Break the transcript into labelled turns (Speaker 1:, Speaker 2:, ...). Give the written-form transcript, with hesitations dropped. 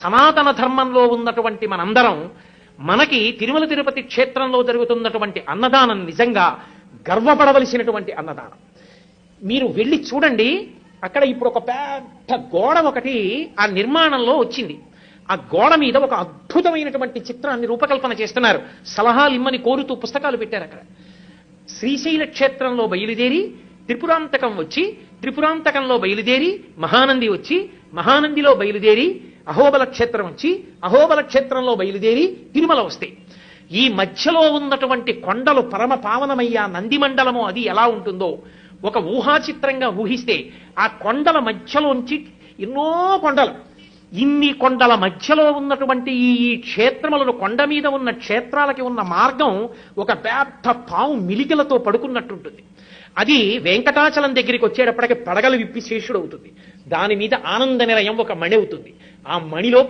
Speaker 1: సనాతన ధర్మంలో ఉన్నటువంటి మనందరం మనకి తిరుమల తిరుపతి క్షేత్రంలో జరుగుతున్నటువంటి అన్నదానం నిజంగా గర్వపడవలసినటువంటి అన్నదానం. మీరు వెళ్ళి చూడండి. అక్కడ ఇప్పుడు ఒక పెద్ద గోడ ఒకటి ఆ నిర్మాణంలో వచ్చింది. ఆ గోడ మీద ఒక అద్భుతమైనటువంటి చిత్రాన్ని రూపకల్పన చేస్తున్నారు. సలహాలు ఇమ్మని కోరుతూ పుస్తకాలు పెట్టారు. అక్కడ శ్రీశైల క్షేత్రంలో బయలుదేరి త్రిపురాంతకం వచ్చి, త్రిపురాంతకంలో బయలుదేరి మహానంది వచ్చి, మహానందిలో బయలుదేరి అహోబల క్షేత్రం వచ్చి, అహోబల క్షేత్రంలో బయలుదేరి తిరుమల వస్తాయి. ఈ మధ్యలో ఉన్నటువంటి కొండలు పరమ పావనమయ్యా నంది మండలము అది ఎలా ఉంటుందో ఒక ఊహాచిత్రంగా ఊహిస్తే, ఆ కొండల మధ్యలోంచి ఎన్నో కొండలు, ఇన్ని కొండల మధ్యలో ఉన్నటువంటి ఈ క్షేత్రములను, కొండ మీద ఉన్న క్షేత్రాలకి ఉన్న మార్గం ఒక పెద్ద పాము మిలికలతో పడుకున్నట్టుంటుంది. అది వెంకటాచలం దగ్గరికి వచ్చేటప్పటికి పడగలు విప్పి శేషుడు అవుతుంది. దాని మీద ఆనంద నిలయం ఒక మణి అవుతుంది. ఆ మణిలో